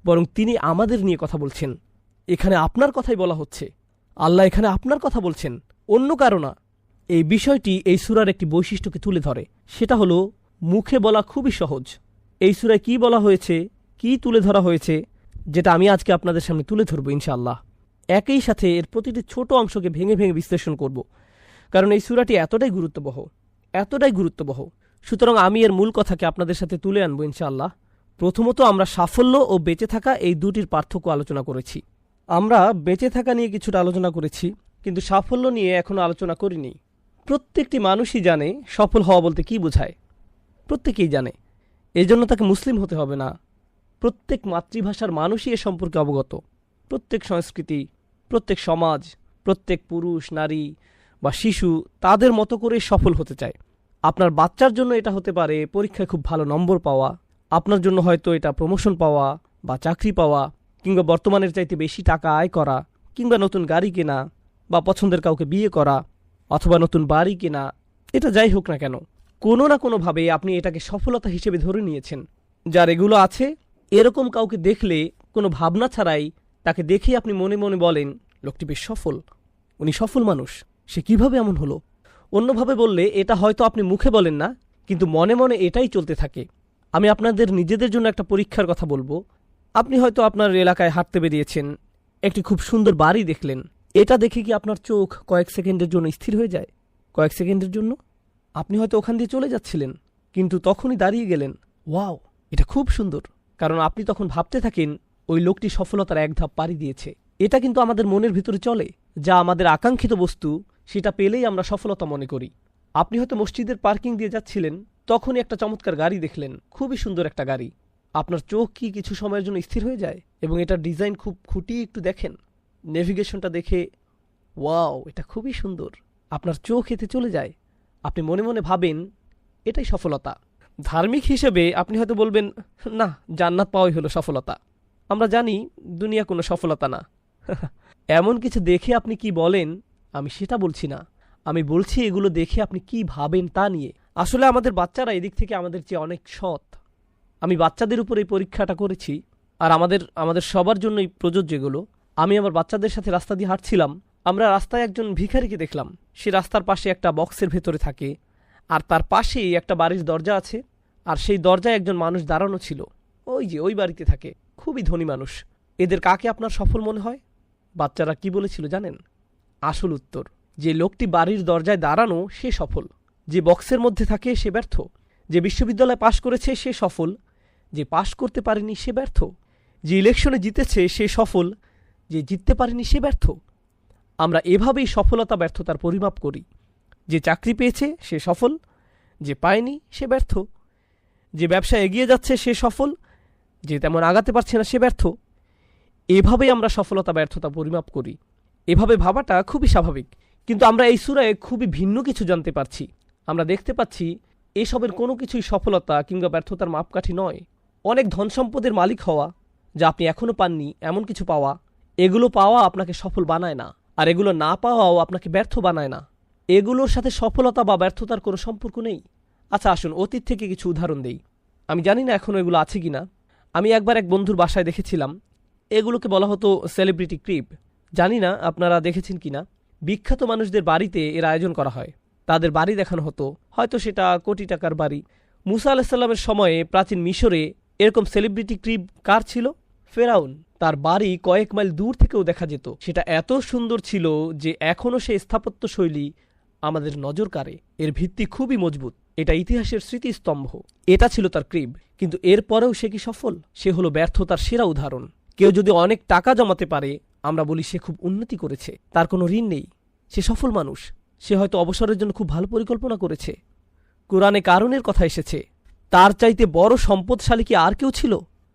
বরং তিনি আমাদের নিয়ে কথা বলছেন। এখানে আপনার কথাই বলা হচ্ছে। আল্লাহ এখানে আপনার কথা বলছেন, অন্য কারো না। এই বিষয়টি এই সূরার একটি বৈশিষ্ট্যকে তুলে ধরে, সেটা হলো মুখে বলা খুবই সহজ। এই সূরায় কি বলা হয়েছে, কি তুলে ধরা হয়েছে, যেটা আমি আজকে আপনাদের সামনে তুলে ধরব ইনশাআল্লাহ। একই সাথে এর প্রতিটি ছোট অংশকে ভেঙে ভেঙে বিশ্লেষণ করব, কারণ এই সূরাটি এতটাই গুরুত্ববহ। সুতরাং আমি এর মূল কথাকে আপনাদের সাথে তুলে আনবো ইনশাআল্লাহ। প্রথমত, আমরা সাফল্য ও বেঁচে থাকা এই দুটির পার্থক্য আলোচনা করেছি। আমরা বেঁচে থাকা নিয়ে কিছুটা আলোচনা করেছি, কিন্তু সাফল্য নিয়ে এখনো আলোচনা করিনি। প্রত্যেকটি মানুষই জানে সফল হওয়া বলতে কি বোঝায়, প্রত্যেকেই জানে। এই জন্য তাকে মুসলিম হতে হবে না। প্রত্যেক মাতৃভাষার মানুষই এ সম্পর্কে অবগত। প্রত্যেক সংস্কৃতি, প্রত্যেক সমাজ, প্রত্যেক পুরুষ, নারী বা শিশু তাদের মতো করে সফল হতে চায়। আপনার বাচ্চার জন্য এটা হতে পারে পরীক্ষায় খুব ভালো নম্বর পাওয়া, আপনার জন্য হয়তো এটা প্রমোশন পাওয়া বা চাকরি পাওয়া, কিংবা বর্তমানের চাইতে বেশি টাকা আয় করা, কিংবা নতুন গাড়ি কেনা, বা পছন্দের কাউকে বিয়ে করা, অথবা নতুন বাড়ি কেনা। এটা যাই হোক না কেন, কোনো না কোনোভাবে আপনি এটাকে সফলতা হিসেবে ধরে নিয়েছেন। যার এগুলো আছে, এরকম কাউকে দেখলে কোনো ভাবনা ছাড়াই তাকে দেখেই আপনি মনে মনে বলেন, লোকটি বেশ সফল, উনি সফল মানুষ, সে কিভাবে এমন হলো। অন্যভাবে বললে, এটা হয়তো আপনি মুখে বলেন না, কিন্তু মনে মনে এটাই চলতে থাকে। আমি আপনাদের নিজেদের জন্য একটা পরীক্ষার কথা বলবো। আপনি হয়তো আপনার এলাকায় হাঁটতে বেরিয়েছেন, একটি খুব সুন্দর বাড়ি দেখলেন। এটা দেখে কি আপনার চোখ কয়েক সেকেন্ডের জন্য স্থির হয়ে যায়? কয়েক সেকেন্ডের জন্য আপনি হয়তো ওখান দিয়ে চলে যাচ্ছিলেন, কিন্তু তখনই দাঁড়িয়ে গেলেন, ওয়াও, এটা খুব সুন্দর। কারণ আপনি তখন ভাবতে থাকেন, ওই লোকটি সফলতার এক ধাপ পাড়ি দিয়েছে। এটা কিন্তু আমাদের মনের ভিতরে চলে, যা আমাদের আকাঙ্ক্ষিত বস্তু, সেটা পেলেই আমরা সফলতা মনে করি। আপনি হয়তো মসজিদের পার্কিং দিয়ে যাচ্ছিলেন, তখনই একটা চমৎকার গাড়ি দেখলেন, খুবই সুন্দর একটা গাড়ি। আপনার চোখ কি কিছু সময়ের জন্য স্থির হয়ে যায়? এবং এটার ডিজাইন খুব খুঁটিয়ে একটু দেখেন, নেভিগেশনটা দেখে, ওয়াও, এটা খুবই সুন্দর। আপনার চোখ এতে চলে যায়। আপনি মনে মনে ভাবেন, এটাই সফলতা। ধার্মিক হিসেবে আপনি হয়তো বলবেন, না, জান্নাত পাওয়াই হলো সফলতা। আমরা জানি দুনিয়া কোনো সফলতা না। এমন কিছু দেখে আপনি কি বলেন, আমি সেটা বলছি না। আমি বলছি এগুলো দেখে আপনি কি ভাবেন তা নিয়ে। আসলে আমাদের বাচ্চারা এদিক থেকে আমাদের চেয়ে অনেক সৎ। আমি বাচ্চাদের উপর এই পরীক্ষাটা করেছি, আর আমাদের সবার জন্যই প্রযোজ্য এগুলো। আমি আমার বাচ্চাদের সাথে রাস্তা দিয়ে হাঁটছিলাম, আমরা রাস্তায় একজন ভিখারিকে দেখলাম। সে রাস্তার পাশে একটা বক্সের ভেতরে থাকে, আর তার পাশেই একটা বাড়ির দরজা আছে, আর সেই দরজায় একজন মানুষ দাঁড়ানো ছিল। ওই বাড়িতে থাকে, খুবই ধনী মানুষ। এদের কাকে আপনার সফল মনে হয়? বাচ্চারা কি বলেছিল জানেন? আসল উত্তর, যে লোকটি বাড়ির দরজায় দাঁড়ানো সে সফল, যে বক্সের মধ্যে থাকে সে ব্যর্থ, যে বিশ্ববিদ্যালয়ে পাশ করেছে সে সফল, যে পাশ করতে পারেনি সে ব্যর্থ, যে ইলেকশনে জিতেছে সে সফল, যে জিততে পারেনি সে ব্যর্থ। আমরা এভাবেই সফলতা ব্যর্থতার পরিমাপ করি। যে চাকরি পেয়েছে সে সফল, যে পায়নি সে ব্যর্থ, যে ব্যবসা এগিয়ে যাচ্ছে সে সফল, যে তেমন আগাতে পারছে না সে ব্যর্থ। এভাবেই আমরা সফলতা ব্যর্থতা পরিমাপ করি। এভাবে ভাবাটা খুবই স্বাভাবিক, কিন্তু আমরা এই সূরায় খুবই ভিন্ন কিছু জানতে পারছি। আমরা দেখতে পাচ্ছি এসবের কোনো কিছুই সফলতা কিংবা ব্যর্থতার মাপকাঠি নয়। অনেক ধন সম্পদের মালিক হওয়া, যা আপনি এখনও পাননি এমন কিছু পাওয়া, এগুলো পাওয়া আপনাকে সফল বানায় না, আর এগুলো না পাওয়াও আপনাকে ব্যর্থ বানায় না। এগুলোর সাথে সফলতা বা ব্যর্থতার কোনো সম্পর্ক নেই। আচ্ছা, আসুন অতীত থেকে কিছু উদাহরণ দেই। আমি জানি না এখনও এগুলো আছে কিনা। আমি একবার এক বন্ধুর বাসায় দেখেছিলাম, এগুলোকে বলা হতো সেলিব্রিটি ক্রিব। জানি না আপনারা দেখেছেন কিনা। বিখ্যাত মানুষদের বাড়িতে এর আয়োজন করা হয়, তাদের বাড়ি দেখানো হতো, হয়তো সেটা কোটি টাকার বাড়ি। মুসা আলাহিসাল্লামের সময়ে প্রাচীন মিশরে এরকম সেলিব্রিটি ক্রিব কার ছিল? ফেরাউন। তার বাড়ি কয়েক মাইল দূর থেকেও দেখা যেত। সেটা এত সুন্দর ছিল যে এখনও সেই স্থাপত্য শৈলী আমাদের নজর কাড়ে। এর ভিত্তি খুবই মজবুত, এটা ইতিহাসের স্মৃতিস্তম্ভ। এটা ছিল তার ক্রিব। কিন্তু এরপরেও সে কি সফল? সে হলো ব্যর্থতার সেরা উদাহরণ। কেউ যদি অনেক টাকা জমাতে পারে, আমরা বলি সে খুব উন্নতি করেছে, তার কোনো ঋণ নেই, সে সফল মানুষ। সে হয়তো অবসরের জন্য খুব ভালো পরিকল্পনা করেছে। কোরআনে কারুনের কথা এসেছে, তার চাইতে বড় সম্পদশালী কি আর কেউ ছিল?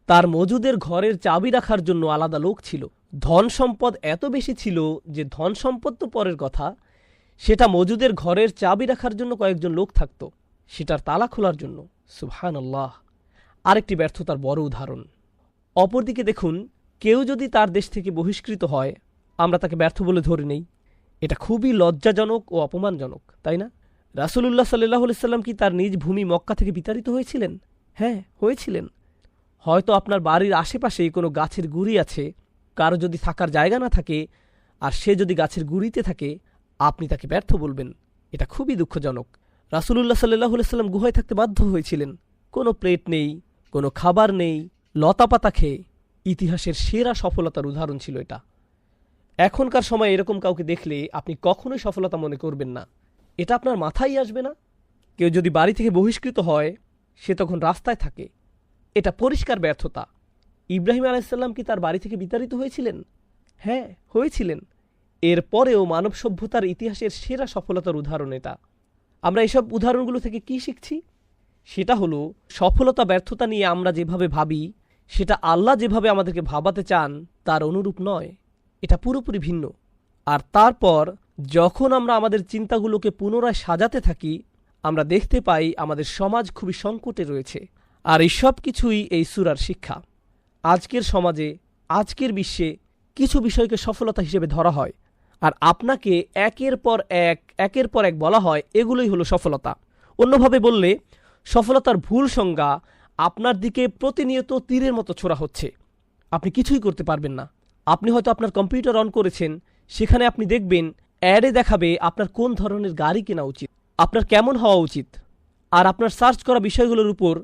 তার মজুদের ঘরের চাবি রাখার জন্য আলাদা লোক ছিল। ধন সম্পদ এত বেশি ছিল যে ধন সম্পদ তো পরের কথা, সেটা মজুদের ঘরের চাবি রাখার জন্য কয়েকজন লোক থাকত, সেটার তালা খোলার জন্য। সুবহানাল্লাহ। আরেকটি ব্যর্থতার বড় উদাহরণ। অপরদিকে দেখুন, কেউ যদি তার দেশ থেকে বহিষ্কৃত হয়, আমরা তাকে ব্যর্থ বলে ধরে নেই। এটা খুবই লজ্জাজনক ও অপমানজনক, তাই না? রাসূলুল্লাহ সাল্লাল্লাহু আলাইহি সাল্লাম কি তার নিজ ভূমি মক্কা থেকে বিতাড়িত হয়েছিলেন? হ্যাঁ, হয়েছিলেন। হয়তো আপনার বাড়ির আশেপাশেই কোনো গাছের গুঁড়ি আছে, কারো যদি থাকার জায়গা না থাকে আর সে যদি গাছের গুঁড়িতে থাকে, আপনি তাকে ব্যর্থ বলবেন। এটা খুবই দুঃখজনক। রাসূলুল্লাহ সাল্লাল্লাহু আলাইহি ওয়াসাল্লাম গুহায় থাকতে বাধ্য হয়েছিলেন। কোনো প্লেট নেই, কোনো খাবার নেই, লতাপাতা খেয়ে। ইতিহাসের সেরা সফলতার উদাহরণ ছিল এটা। এখনকার সময় এরকম কাউকে দেখলে আপনি কখনোই সফলতা মনে করবেন না। এটা আপনার মাথায় আসবে না। কেউ যদি বাড়ি থেকে বহিষ্কৃত হয়, সে তখন রাস্তায় থাকে, এটা পরিষ্কার ব্যর্থতা। ইব্রাহিম আলাইসাল্লাম কি তার বাড়ি থেকে বিতাড়িত হয়েছিলেন? হ্যাঁ, হয়েছিলেন। এরপরেও মানব সভ্যতার ইতিহাসের সেরা সফলতার উদাহরণ এটা। আমরা এসব উদাহরণগুলো থেকে কি শিখছি? সেটা হলো, সফলতা ব্যর্থতা নিয়ে আমরা যেভাবে ভাবি, সেটা আল্লাহ যেভাবে আমাদেরকে ভাবাতে চান তার অনুরূপ নয়। এটা পুরোপুরি ভিন্ন। আর তারপর যখন আমরা আমাদের চিন্তাগুলোকে পুনরায় সাজাতে থাকি, আমরা দেখতে পাই আমাদের সমাজ খুবই সংকটে রয়েছে। আর এই সব কিছুই এই সূরার শিক্ষা। আজকের সমাজে, আজকের বিশ্বে কিছু বিষয়কে সফলতা হিসেবে ধরা হয়, আর আপনাকে একের পর এক বলা হয় এগুলোই হলো সফলতা। অন্যভাবে বললে, সফলতার ভুল সংজ্ঞা আপনার দিকে প্রতিনিয়ত তীরের মতো ছোড়া হচ্ছে। আপনি কিছুই করতে পারবেন না। আপনি হয়তো আপনার কম্পিউটার অন করেছেন, সেখানে আপনি দেখবেন অ্যাডে দেখাবে আপনার কোন ধরনের গাড়ি কেনা উচিত, আপনার কেমন হওয়া উচিত। আর আপনার সার্চ করা বিষয়গুলোর উপর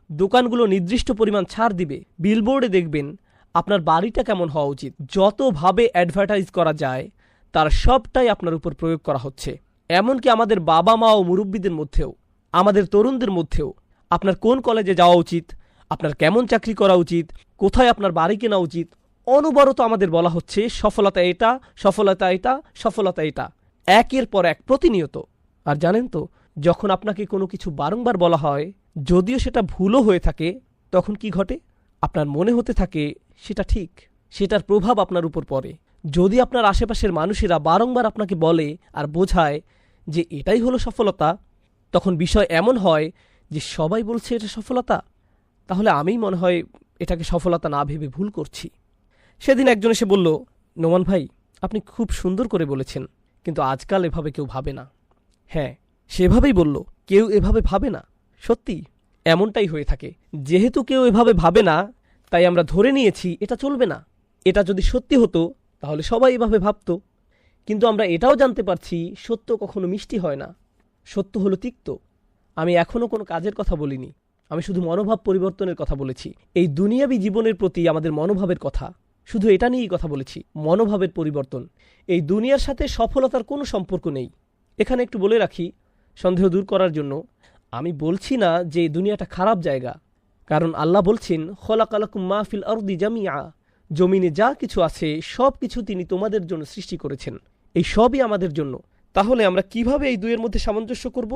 দোকানগুলো নির্দিষ্ট পরিমাণ ছাড় দিবে। বিলবোর্ডে দেখবেন আপনার বাড়িটা কেমন হওয়া উচিত। যতভাবে অ্যাডভার্টাইজ করা যায় তার সবটাই আপনার উপর প্রয়োগ করা হচ্ছে। এমনকি আমাদের বাবা মা ও মুরব্বীদের মধ্যেও, আমাদের তরুণদের মধ্যেও, আপনার কোন কলেজে যাওয়া উচিত, আপনার কেমন চাকরি করা উচিত, কোথায় আপনার বাড়ি কেনা উচিত, অনবরত আমাদের বলা হচ্ছে সফলতা এটা, সফলতা এটা, সফলতা এটা, একের পর এক প্রতিনিয়ত। আর জানেন তো, যখন আপনাকে কোনো কিছু বারংবার বলা হয়, যদিও সেটা ভুলও হয়ে থাকে, তখন কি ঘটে? আপনার মনে হতে থাকে সেটা ঠিক, সেটার প্রভাব আপনার উপর পড়ে। যদি আপনার আশেপাশের মানুষেরা বারংবার আপনাকে বলে আর বোঝায় যে এটাই হলো সফলতা, তখন বিষয় এমন হয় যে সবাই বলছে এটা সফলতা, তাহলে আমি মনে হয় এটাকে সফলতা না ভেবে ভুল করছি। সেদিন একজন এসে বলল, নোমান ভাই, আপনি খুব সুন্দর করে বলেছেন, কিন্তু আজকাল এভাবে কেউ ভাবে না। হ্যাঁ, সেভাবেই বলল, কেউ এভাবে ভাবে না। সত্যি এমনটাই হয়ে থাকে। যেহেতু কেউ এভাবে ভাবে না, তাই আমরা ধরে নিয়েছি এটা চলবে না। এটা যদি সত্যি হতো তাহলে সবাই এভাবে ভাবত। কিন্তু আমরা এটাও জানতে পারছি সত্য কখনো মিষ্টি হয় না, সত্য হলো তিক্ত। আমি এখনও কোনো কাজের কথা বলিনি, আমি শুধু মনোভাব পরিবর্তনের কথা বলেছি। এই দুনিয়াবী জীবনের প্রতি আমাদের মনোভাবের কথা, শুধু এটা নিয়েই কথা বলেছি, মনোভাবের পরিবর্তন। এই দুনিয়ার সাথে সফলতার কোনো সম্পর্ক নেই। এখানে একটু বলে রাখি, সন্দেহ দূর করার জন্য, আমি বলছি না যে এই দুনিয়াটা খারাপ জায়গা, কারণ আল্লাহ বলছেন, খলাকালাকুম মা ফিল আরদি জামিআ, জমিনে যা কিছু আছে সব কিছু তিনি তোমাদের জন্য সৃষ্টি করেছেন, এই সবই আমাদের জন্য। তাহলে আমরা কিভাবে এই দুইয়ের মধ্যে সামঞ্জস্য করব?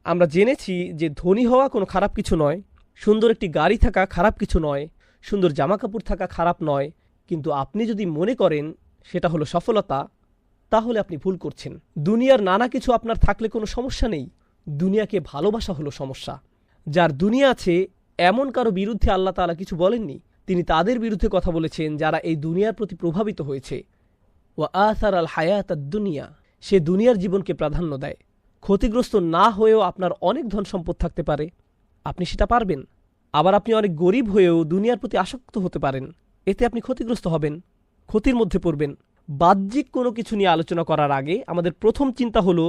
আমরা জেনেছি যে ধনী হওয়া কোনো খারাপ কিছু নয়, সুন্দর একটি গাড়ি থাকা খারাপ কিছু নয়, সুন্দর জামাকাপড় থাকা খারাপ নয়। কিন্তু আপনি যদি মনে করেন সেটা হলো সফলতা, তাহলে আপনি ভুল করছেন। দুনিয়ার নানা কিছু আপনার থাকলে কোনো সমস্যা নেই, দুনিয়াকে ভালোবাসা হলো সমস্যা। যার দুনিয়া আছে এমন কারো বিরুদ্ধে আল্লাহ তাআলা কিছু বলেননি, তিনি তাদের বিরুদ্ধে কথা বলেছেন যারা এই দুনিয়ার প্রতি প্রভাবিত হয়েছে। ওয়া আসার আল হায়াত দুনিয়া, সে দুনিয়ার জীবনকে প্রাধান্য দেয়। ক্ষতিগ্রস্ত না হয়েও আপনার অনেক ধন সম্পদ থাকতে পারে, আপনি সেটা পারবেন। আবার আপনি অনেক গরিব হয়েও দুনিয়ার প্রতি আসক্ত হতে পারেন, এতে আপনি ক্ষতিগ্রস্ত হবেন, ক্ষতির মধ্যে পড়বেন। বাহ্যিক কোনো কিছু নিয়ে আলোচনা করার আগে আমাদের প্রথম চিন্তা হলো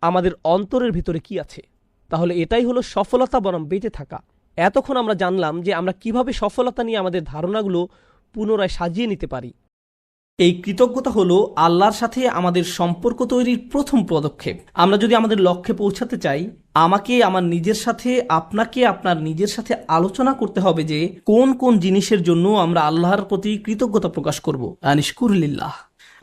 আমাদের অন্তরের ভিতরে কি আছে। তাহলে এটাই হলো সফলতা বনাম বেঁচে থাকা। এতক্ষণ আমরা জানলাম যে আমরা কিভাবে সফলতা নিয়ে আমাদের ধারণাগুলো পুনরায় সাজিয়ে নিতে পারি। এই কৃতজ্ঞতা হলো আল্লাহর সাথে আমাদের সম্পর্ক তৈরির প্রথম পদক্ষেপ। আমরা যদি আমাদের লক্ষ্যে পৌঁছাতে চাই, আমাকে আমার নিজের সাথে, আপনাকে আপনার নিজের সাথে আলোচনা করতে হবে যে কোন কোন জিনিসের জন্য আমরা আল্লাহর প্রতি কৃতজ্ঞতা প্রকাশ করব। আনিশকুরলিল্লাহ।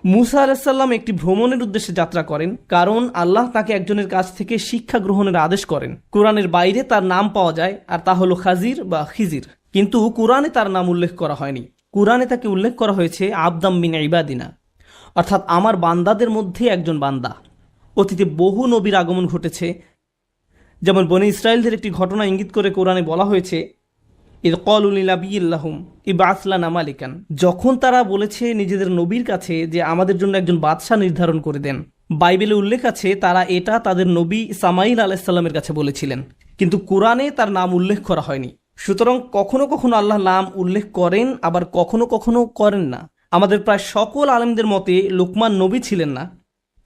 মুসা আলাইহিস সালাম একটি ভ্রমণের উদ্দেশ্যে যাত্রা করেন, কারণ আল্লাহ তাকে একজনের কাছ থেকে শিক্ষা গ্রহণের আদেশ করেন। কোরআনের বাইরে তার নাম পাওয়া যায়, আর তা হলো খাজির বা খিজির, কিন্তু কোরআনে তার নাম উল্লেখ করা হয়নি। কোরআনে তাকে উল্লেখ করা হয়েছে আবদাম মিন ইবাদিনা, অর্থাৎ আমার বান্দাদের মধ্যে একজন বান্দা। অতীতে বহু নবীর আগমন ঘটেছে, যেমন বনী ইসরায়েলদের একটি ঘটনা ইঙ্গিত করে কোরআনে বলা হয়েছে, ইদ ক্বালু লিনাবিয়্যিল্লাহুম ইবআস লানা মালিকান, যখন তারা বলেছে নিজেদের নবীর কাছে যে আমাদের জন্য একজন বাদশা নির্ধারণ করে দেন। বাইবেলে উল্লেখ আছে তারা এটা তাদের নবী সামাইল আলাইহিস সালামের কাছে বলেছিলেন, কিন্তু কোরআনে তার নাম উল্লেখ করা হয়নি। সুতরাং কখনো কখনো আল্লাহ নাম উল্লেখ করেন, আবার কখনো কখনো করেন না। আমাদের প্রায় সকল আলেমদের মতে লোকমান নবী ছিলেন না,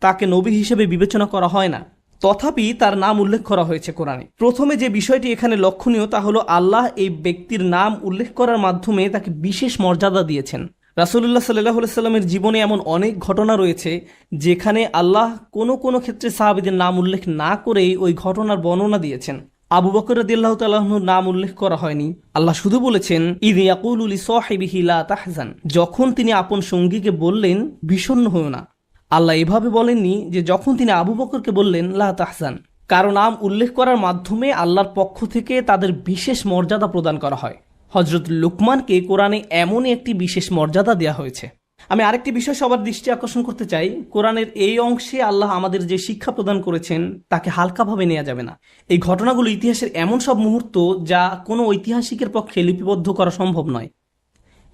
তাকে নবী হিসেবে বিবেচনা করা হয় না, তথাপি তার নাম উল্লেখ করা হয়েছে কোরআনে। প্রথমে যে বিষয়টি এখানে লক্ষণীয় তা হলো আল্লাহ এই ব্যক্তির নাম উল্লেখ করার মাধ্যমে তাকে বিশেষ মর্যাদা দিয়েছেন। রাসূলুল্লাহ সাল্লাল্লাহু আলাইহি সাল্লামের জীবনে এমন অনেক ঘটনা রয়েছে যেখানে আল্লাহ কোনো কোনো ক্ষেত্রে সাহাবীদের নাম উল্লেখ না করেই ওই ঘটনার বর্ণনা দিয়েছেন। আবু বকর রাদিয়াল্লাহু তাআলা আনহুর নাম উল্লেখ করা হয়নি, আল্লাহ শুধু বলেছেন ইয ইয়াকুলু লিসাহিবিহি লা তাহজান, যখন তিনি আপন সঙ্গীকে বললেন বিষণ্ণ হয়ো না। আল্লাহ এভাবে বলেননি যে যখন তিনি আবু বকরকে বললেন লা তাহজান। কারো নাম উল্লেখ করার মাধ্যমে আল্লাহর পক্ষ থেকে তাদের বিশেষ মর্যাদা প্রদান করা হয়। হযরত লুকমানকে কোরআনে এমনই একটি বিশেষ মর্যাদা দেওয়া হয়েছে। আমি আরেকটি বিষয় সবার দৃষ্টি আকর্ষণ করতে চাই। কোরআনের এই অংশে আল্লাহ আমাদের যে শিক্ষা প্রদান করেছেন তাকে হালকাভাবে নেওয়া যাবে না। এই ঘটনাগুলো ইতিহাসের এমন সব মুহূর্ত যা কোনো ঐতিহাসিকের পক্ষে লিপিবদ্ধ করা সম্ভব নয়।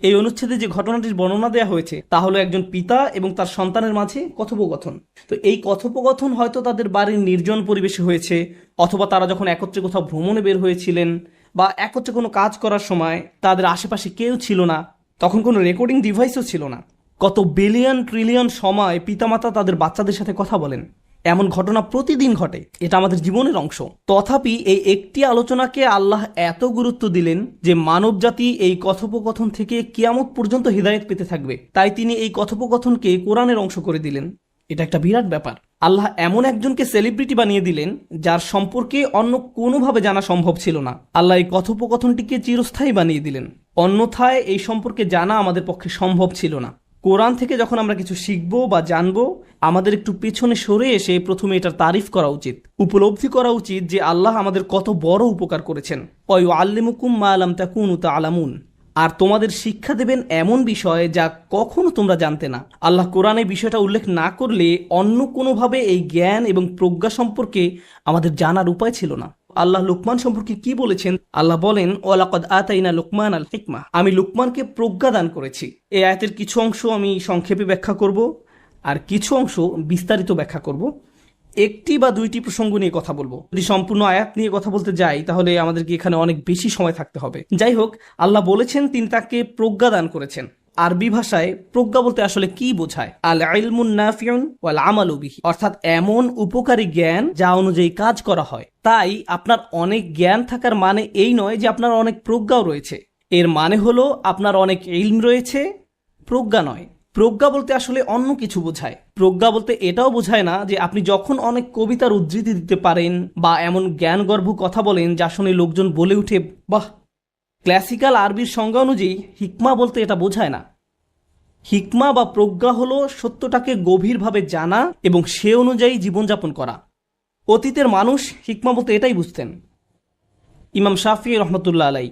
এই অনুচ্ছেদে যে ঘটনাটির বর্ণনা দেওয়া হয়েছে তা হলো একজন পিতা এবং তার সন্তানের মাঝে কথোপকথন। তো এই কথোপকথন হয়তো তাদের বাড়ির নির্জন পরিবেশে হয়েছে, অথবা তারা যখন একত্রে কোথাও ভ্রমণে বের হয়েছিলেন, বা একত্রে কোনো কাজ করার সময় তাদের আশেপাশে কেউ ছিল না, তখন কোনো রেকর্ডিং ডিভাইসও ছিল না। কত বিলিয়ন ট্রিলিয়ন সময় পিতামাতা তাদের বাচ্চাদের সাথে কথা বলেন, এমন ঘটনা প্রতিদিন ঘটে। এটা আমাদের জীবনের অংশ। তথাপি এই একটি আলোচনাকে আল্লাহ এত গুরুত্ব দিলেন যে মানবজাতি এই কথোপকথন থেকে কিয়ামত পর্যন্ত হিদায়াত পেতে থাকবে। তাই তিনি এই কথোপকথনকে কোরআনের অংশ করে দিলেন। এটা একটা বিরাট ব্যাপার। আল্লাহ এমন একজনকে সেলিব্রিটি বানিয়ে দিলেন যার সম্পর্কে অন্য কোনোভাবে জানা সম্ভব ছিল না। আল্লাহ এই কথোপকথনটিকে চিরস্থায়ী বানিয়ে দিলেন, অন্যথায় এই সম্পর্কে জানা আমাদের পক্ষে সম্ভব ছিল না। কোরআন থেকে যখন আমরা কিছু শিখবো বা জানবো, আমাদের একটু পেছনে সরে এসে প্রথমে এটার তারিফ করা উচিত, উপলব্ধি করা উচিত যে আল্লাহ আমাদের কত বড় উপকার করেছেন। ওয়ায়ুআল্লিমুকুম মা লাম তাকুনু তা'লামুন, আর তোমাদের শিক্ষা দেবেন এমন বিষয় যা কখনো তোমরা জানতে না। আল্লাহ কোরআনে বিষয়টা উল্লেখ না করলে অন্য কোনোভাবে এই জ্ঞান এবং প্রজ্ঞা সম্পর্কে আমাদের জানার উপায় ছিল না। আল্লাহ লুকমান সম্পর্কে কি বলেছেন? আল্লাহ বলেন ওয়ালাকাদ আতাইনা লুকমান আল হিকমা, আমি লুকমানকে প্রজ্ঞা দান করেছি। এই আয়াতের কিছু অংশ আমি সংক্ষেপে ব্যাখ্যা করব, আর কিছু অংশ বিস্তারিত ব্যাখ্যা করব। একটি বা দুইটি প্রসঙ্গ নিয়ে কথা বলবো। যদি সম্পূর্ণ আয়াত নিয়ে কথা বলতে যাই তাহলে আমাদেরকে এখানে অনেক বেশি সময় থাকতে হবে। যাই হোক, আল্লাহ বলেছেন তিনি তাকে প্রজ্ঞা দান করেছেন। আরবি ভাষায় প্রজ্ঞা বলতে আসলে কি বোঝায়? আল ইলমুন নাফিউন ওয়াল আমালু বিহি, অর্থাৎ এমন উপকারী জ্ঞান যা অনুযায়ী কাজ করা হয়। তাই আপনার অনেক জ্ঞান থাকার মানে এই নয় যে আপনার অনেক প্রজ্ঞাও রয়েছে। এর মানে হলো আপনার অনেক ইলম রয়েছে, প্রজ্ঞা নয়। প্রজ্ঞা বলতে আসলে অন্য কিছু বোঝায়। প্রজ্ঞা বলতে এটাও বোঝায় না যে আপনি যখন অনেক কবিতার উদ্ধৃতি দিতে পারেন বা এমন জ্ঞানগর্ভ কথা বলেন যা শুনে লোকজন বলে উঠে বাহ। ক্লাসিক্যাল আরবির সংজ্ঞা অনুযায়ী হিকমা বলতে এটা বোঝায় না। হিকমা বা প্রজ্ঞা হলো সত্যটাকে গভীরভাবে জানা এবং সে অনুযায়ী জীবনযাপন করা। অতীতের মানুষ হিকমা বলতে এটাই বুঝতেন। ইমাম শাফিঈ রাহমাতুল্লাহ আলাইহি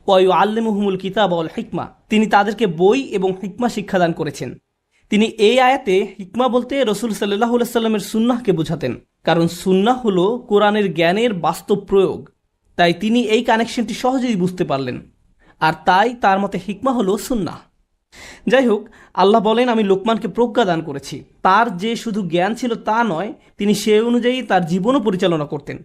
ওয়ায়ুআল্লিমুহুমুল কিতাব ওয়াল হিকমা, তিনি তাদেরকে বই এবং হিকমা শিক্ষাদান করেছেন। তিনি এই আয়াতে হিকমা বলতে রাসূল সাল্লাল্লাহু আলাইহি সাল্লামের সুন্নাহকে বোঝাতেন, কারণ সুন্নাহ হলো কোরআনের জ্ঞানের বাস্তব প্রয়োগ। তাই তিনি এই কানেকশনটি সহজেই বুঝতে পারলেন, আর তাই তার মতে হিকমা হলো সুন্নাহ। যাই হোক, আল্লাহ বলেন আমি লোকমানকে প্রজ্ঞা দান করেছি। তার যে শুধু জ্ঞান ছিল তা নয়, তিনি সে অনুযায়ী তার জীবনও পরিচালনা করতেন।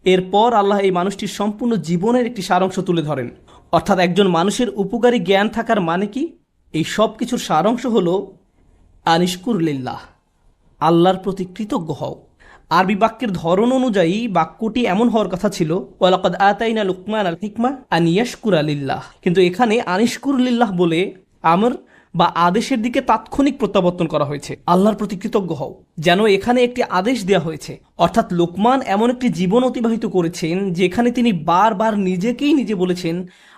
এরপর আল্লাহ এই মানুষটির সম্পূর্ণ জীবনের একটি সারাংশ তুলে ধরেন। অর্থাৎ একজন মানুষের উপকারী জ্ঞান থাকার মানে কি? এই সব কিছুর সারাংশ হলো আনিশকুর লিল্লাহ, আল্লাহর প্রতি কৃতজ্ঞ হও। আরবি বাক্যের ধরন অনুযায়ী বাক্যটি এমন হওয়ার কথা ছিল ওয়ালাকাদ আতাইনা লুকমান আল হিকমা আন ইয়াশকুরা লিল্লাহ, কিন্তু এখানে আনিশকুর লিল্লাহ বলে আমর বা আদেশের দিকে তাৎক্ষণিক প্রত্যাবর্তন করা হয়েছে, আল্লাহর প্রতি কৃতজ্ঞ হও। যেন এখানে একটি আদেশ দেওয়া হয়েছে। অর্থাৎ লোকমান এমন একটি জীবন অতিবাহিত করেছেন যেখানে তিনি বারবার নিজেকেই নিজে বলেছেন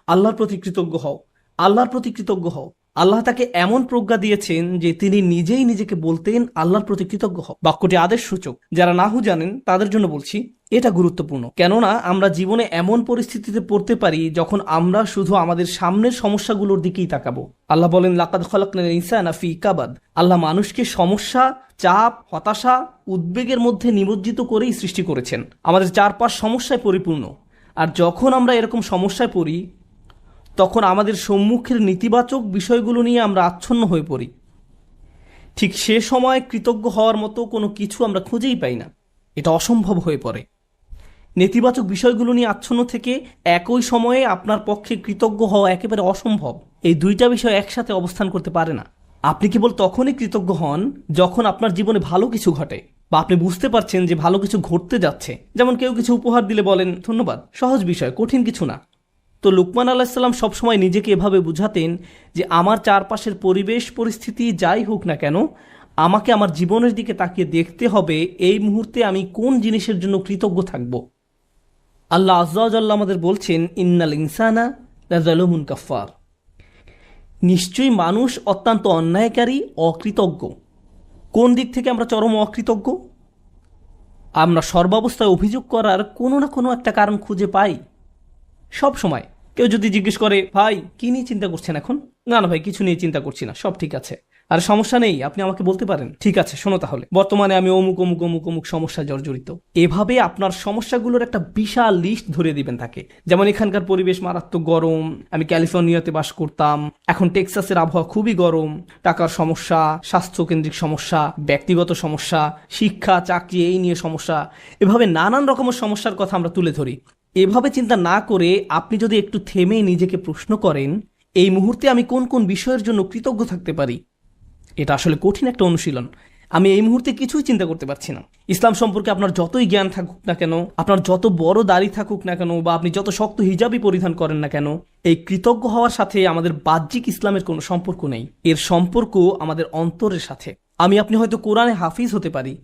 আল্লাহর প্রতি কৃতজ্ঞ হও, আল্লাহর প্রতি কৃতজ্ঞ হও। আল্লাহ তাকে এমন প্রজ্ঞা দিয়েছেন যে তিনি নিজেই নিজেকে বলতেন আল্লাহর প্রতি কৃতজ্ঞ হও। বাক্যটি আদেশ সূচক। যারা নাহু জানেন তাদের জন্য বলছি, এটা গুরুত্বপূর্ণ। কেননা আমরা জীবনে এমন পরিস্থিতিতে পড়তে পারি যখন আমরা শুধু আমাদের সামনের সমস্যাগুলোর দিকেই তাকাবো। আল্লাহ বলেন লাকাদ খালাকনাল ইনসানা ফি কাবাদ, আল্লাহ মানুষকে সমস্যা, চাপ, হতাশা, উদ্বেগের মধ্যে নিমজ্জিত করেই সৃষ্টি করেছেন। আমাদের চারপাশ সমস্যায় পরিপূর্ণ। আর যখন আমরা এরকম সমস্যায় পড়ি তখন আমাদের সম্মুখের নেতিবাচক বিষয়গুলো নিয়ে আমরা আচ্ছন্ন হয়ে পড়ি। ঠিক সে সময় কৃতজ্ঞ হওয়ার মতো কোনো কিছু আমরা খুঁজেই পাই না, এটা অসম্ভব হয়ে পড়ে। নেতিবাচক বিষয়গুলো নিয়ে আচ্ছন্ন থেকে একই সময়ে আপনার পক্ষে কৃতজ্ঞ হওয়া একেবারে অসম্ভব। এই দুইটা বিষয় একসাথে অবস্থান করতে পারে না। আপনি কেবল তখনই কৃতজ্ঞ হন যখন আপনার জীবনে ভালো কিছু ঘটে, বা আপনি বুঝতে পারছেন যে ভালো কিছু ঘটতে যাচ্ছে। যেমন কেউ কিছু উপহার দিলে বলেন ধন্যবাদ, সহজ বিষয়, কঠিন কিছু না। তো লুকমান আলাইসাল্লাম সবসময় নিজেকে এভাবে বুঝাতেন যে আমার চারপাশের পরিবেশ পরিস্থিতি যাই হোক না কেন, আমাকে আমার জীবনের দিকে তাকিয়ে দেখতে হবে এই মুহূর্তে আমি কোন জিনিসের জন্য কৃতজ্ঞ থাকব। আল্লাহ আজ্জা ওয়া জাল্লা আমাদের বলছেন, ইন্নাল ইনসানা লাযালুমুন কাফফার, নিশ্চয়ই মানুষ অত্যন্ত অন্যায়কারী, অকৃতজ্ঞ। কোন দিক থেকে আমরা চরম অকৃতজ্ঞ? আমরা সর্বাবস্থায় অভিযোগ করার কোনো না কোনো একটা কারণ খুঁজে পাই সব সময়। কেউ যদি জিজ্ঞেস করে ভাই কি নিয়ে চিন্তা করছেন এখন, না না ভাই কিছু নিয়ে চিন্তা করছি না, সব ঠিক আছে। আর সমস্যা নেই, আপনি আমাকে বলতে পারেন, ঠিক আছে শোনো তাহলে, বর্তমানে আমি অমুক অমুক অমুক অমুক সমস্যায় জর্জরিত। এভাবে আপনার সমস্যাগুলোর একটা বিশাল লিস্ট ধরিয়ে দিবেন তাকে। যেমন এখানকার পরিবেশ মারাত্মক গরম, আমি ক্যালিফোর্নিয়াতে বাস করতাম, এখন টেক্সাসের আবহাওয়া খুবই গরম, টাকার সমস্যা, স্বাস্থ্যকেন্দ্রিক সমস্যা, ব্যক্তিগত সমস্যা, শিক্ষা চাকরি এই নিয়ে সমস্যা, এভাবে নানান রকমের সমস্যার কথা আমরা তুলে ধরি। এভাবে চিন্তা না করে আপনি যদি একটু থেমে নিজেকে প্রশ্ন করেন এই মুহূর্তে আমি কোন কোন বিষয়ের জন্য কৃতজ্ঞ থাকতে পারি, এটা আসলে কঠিন একটা অনুশীলন। আমি এই মুহূর্তে কিছুই চিন্তা করতে পারছি না। ইসলাম সম্পর্কে আপনার যতই জ্ঞান থাকুক না কেন, আপনার যত বড় দাড়ি থাকুক না কেন, বা আপনি যত শক্ত হিজাবই পরিধান করেন না কেন, এই কৃতজ্ঞ হওয়ার সাথে আমাদের বাহ্যিক ইসলামের কোনো সম্পর্ক নেই। এর সম্পর্ক আমাদের অন্তরের সাথে। আমি আপনি হয়তো কোরআনে হাফিজ হতে পারি,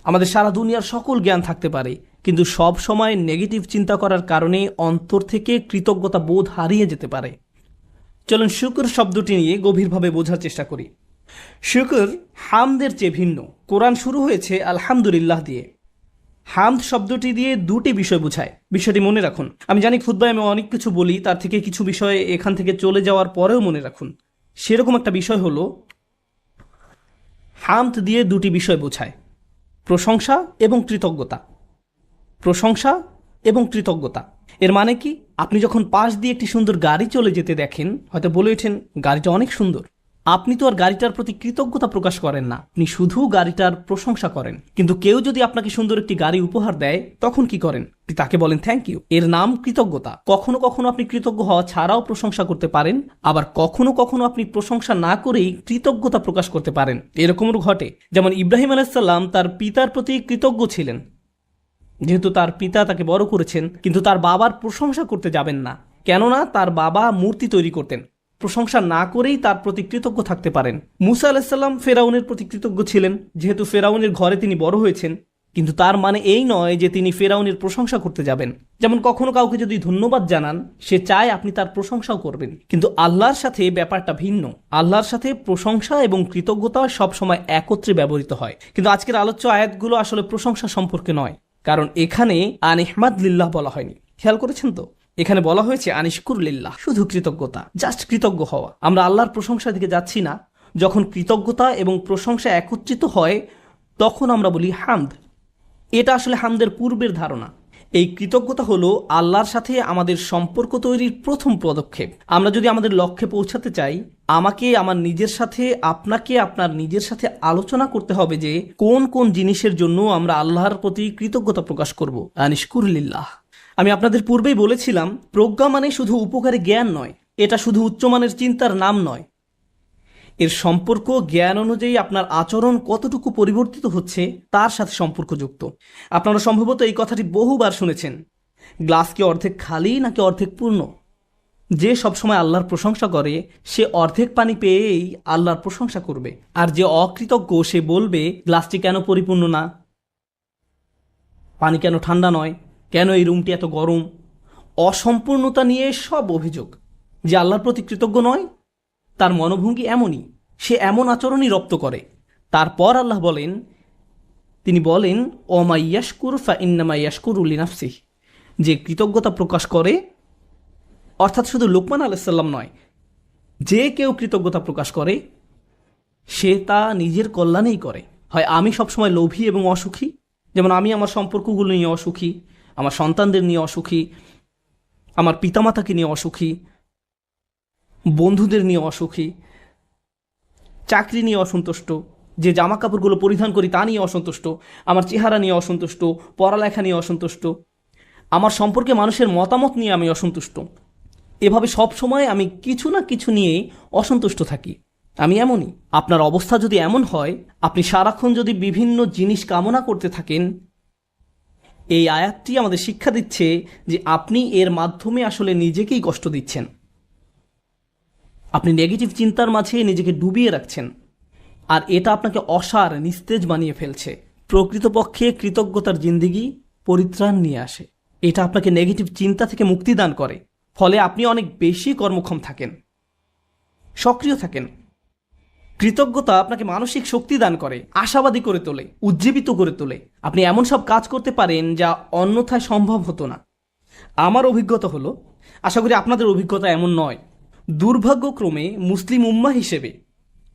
আমাদের সারা দুনিয়ার সকল জ্ঞান থাকতে পারে, কিন্তু সব সময় নেগেটিভ চিন্তা করার কারণে অন্তর থেকে কৃতজ্ঞতা বোধ হারিয়ে যেতে পারে। চলুন শুকর শব্দটি নিয়ে গভীরভাবে বোঝার চেষ্টা করি। শুকর হামদের চেয়ে ভিন্ন। কোরআন শুরু হয়েছে আলহামদুলিল্লাহ দিয়ে। হামদ শব্দটি দিয়ে দুটি বিষয় বোঝায়, বিষয়টি মনে রাখুন। আমি জানি খুতবায় আমি অনেক কিছু বলি, তার থেকে কিছু বিষয় এখান থেকে চলে যাওয়ার পরেও মনে রাখুন। সেরকম একটা বিষয় হলো হামদ দিয়ে দুটি বিষয় বোঝায়, প্রশংসা এবং কৃতজ্ঞতা। প্রশংসা এবং কৃতজ্ঞতা এর মানে কি? আপনি যখন পাশ দিয়ে একটি সুন্দর গাড়ি চলে যেতে দেখেন, হয়তো বলে ওঠেন গাড়িটা অনেক সুন্দর। আপনি তো আর গাড়িটার প্রতি কৃতজ্ঞতা প্রকাশ করেন না, আপনি শুধু গাড়িটার প্রশংসা করেন। কিন্তু কেউ যদি আপনাকে সুন্দর একটি গাড়ি উপহার দেয় তখন কি করেন? তাকে বলেন থ্যাংক ইউ। এর নাম কৃতজ্ঞতা। কখনো কখনো আপনি কৃতজ্ঞ হওয়া ছাড়াও প্রশংসা করতে পারেন, আবার কখনো কখনো আপনি প্রশংসা না করেই কৃতজ্ঞতা প্রকাশ করতে পারেন। এরকমও ঘটে। যেমন ইব্রাহিম আলাইসাল্লাম তার পিতার প্রতি কৃতজ্ঞ ছিলেন, যেহেতু তার পিতা তাকে বড় করেছেন, কিন্তু তার বাবার প্রশংসা করতে যাবেন না, কেননা তার বাবা মূর্তি তৈরি করতেন। প্রশংসা না করেই তার প্রতি কৃতজ্ঞ থাকতে পারেন। মুসা আলাইসাল্লাম ফেরাউনের প্রতি কৃতজ্ঞ ছিলেন, যেহেতু ফেরাউনের ঘরে তিনি বড় হয়েছেন, কিন্তু তার মানে এই নয় যে তিনি ফেরাউনের প্রশংসা করতে যাবেন। যেমন কখনো কাউকে যদি ধন্যবাদ জানান, সে চায় আপনি তার প্রশংসাও করবেন, কিন্তু আল্লাহর সাথে ব্যাপারটা ভিন্ন। আল্লাহর সাথে প্রশংসা এবং কৃতজ্ঞতা সবসময় একত্রে ব্যবহৃত হয়। কিন্তু আজকের আলোচ্য আয়াতগুলো আসলে প্রশংসা সম্পর্কে নয়, কারণ এখানে আনিহমাদ লিল্লাহ বলা হয়নি। খেয়াল করেছেন তো? এখানে বলা হয়েছে আনিশকুর লিল্লাহ, শুধু কৃতজ্ঞতা, জাস্ট কৃতজ্ঞ হওয়া। আমরা আল্লাহর প্রশংসার দিকে যাচ্ছি না। যখন কৃতজ্ঞতা এবং প্রশংসা একত্রিত হয় তখন আমরা বলি হামদ। এটা আসলে হামদের পূর্বের ধারণা। এই কৃতজ্ঞতা হলো আল্লাহর সাথে আমাদের সম্পর্ক তৈরির প্রথম পদক্ষেপ। আমরা যদি আমাদের লক্ষ্যে পৌঁছাতে চাই, আমাকে আমার নিজের সাথে, আপনাকে আপনার নিজের সাথে আলোচনা করতে হবে যে কোন কোন জিনিসের জন্য আমরা আল্লাহর প্রতি কৃতজ্ঞতা প্রকাশ করব। আনিশকুর লিল্লাহ। আমি আপনাদের পূর্বেই বলেছিলাম, প্রজ্ঞা মানে শুধু উপকারী জ্ঞান নয়, এটা শুধু উচ্চমানের চিন্তার নাম নয়। এর সম্পর্ক জ্ঞান অনুযায়ী আপনার আচরণ কতটুকু পরিবর্তিত হচ্ছে তার সাথে সম্পর্কযুক্ত। আপনারা সম্ভবত এই কথাটি বহুবার শুনেছেন, গ্লাস কি অর্ধেক খালি নাকি অর্ধেক পূর্ণ? যে সবসময় আল্লাহর প্রশংসা করে সে অর্ধেক পানি পেয়েই আল্লাহর প্রশংসা করবে, আর যে অকৃতজ্ঞ সে বলবে গ্লাসটি কেন পরিপূর্ণ না, পানি কেন ঠান্ডা নয়, কেন এই রুমটি এত গরম। অসম্পূর্ণতা নিয়ে সব অভিযোগ। যে আল্লাহর প্রতি কৃতজ্ঞ নয় তার মনোভঙ্গি এমনই, সে এমন আচরণই রপ্ত করে। তারপর আল্লাহ বলেন, তিনি বলেন ওমা ইয়াশকুর ফা ইন্নামা ইয়াশকুরু লিনাফসিহি, যে কৃতজ্ঞতা প্রকাশ করে, অর্থাৎ শুধু লুকমান আলাইসাল্লাম নয়, যে কেউ কৃতজ্ঞতা প্রকাশ করে সে তা নিজের কল্যাণেই করে। হয় আমি সবসময় লোভী এবং অসুখী, যেমন আমি আমার সম্পর্কগুলো নিয়ে অসুখী, আমার সন্তানদের নিয়ে অসুখী, আমার পিতামাতাকে নিয়ে অসুখী, বন্ধুদের নিয়ে অসুখী, চাকরি নিয়ে অসন্তুষ্ট, যে জামা কাপড়গুলো পরিধান করি তা নিয়ে অসন্তুষ্ট, আমার চেহারা নিয়ে অসন্তুষ্ট, পড়ালেখা নিয়ে অসন্তুষ্ট, আমার সম্পর্কে মানুষের মতামত নিয়ে আমি অসন্তুষ্ট। এভাবে সব সময় আমি কিছু না কিছু নিয়েই অসন্তুষ্ট থাকি। আমি এমনই। আপনার অবস্থা যদি এমন হয়, আপনি সারাক্ষণ যদি বিভিন্ন জিনিস কামনা করতে থাকেন, এই আয়াতটি আমাদের শিক্ষা দিচ্ছে যে আপনি এর মাধ্যমে আসলে নিজেকেই কষ্ট দিচ্ছেন। আপনি নেগেটিভ চিন্তার মাঝে নিজেকে ডুবিয়ে রাখছেন, আর এটা আপনাকে অসার, নিস্তেজ বানিয়ে ফেলছে। প্রকৃতপক্ষে কৃতজ্ঞতার জিন্দেগি পরিত্রাণ নিয়ে আসে। এটা আপনাকে নেগেটিভ চিন্তা থেকে মুক্তি দান করে। ফলে আপনি অনেক বেশি কর্মক্ষম থাকেন, সক্রিয় থাকেন। কৃতজ্ঞতা আপনাকে মানসিক শক্তি দান করে, আশাবাদী করে তোলে, উজ্জীবিত করে তোলে। আপনি এমন সব কাজ করতে পারেন যা অন্যথায় সম্ভব হতো না। আমার অভিজ্ঞতা হলো, আশা করি আপনাদের অভিজ্ঞতা এমন নয়, দুর্ভাগ্যক্রমে মুসলিম উম্মাহ হিসেবে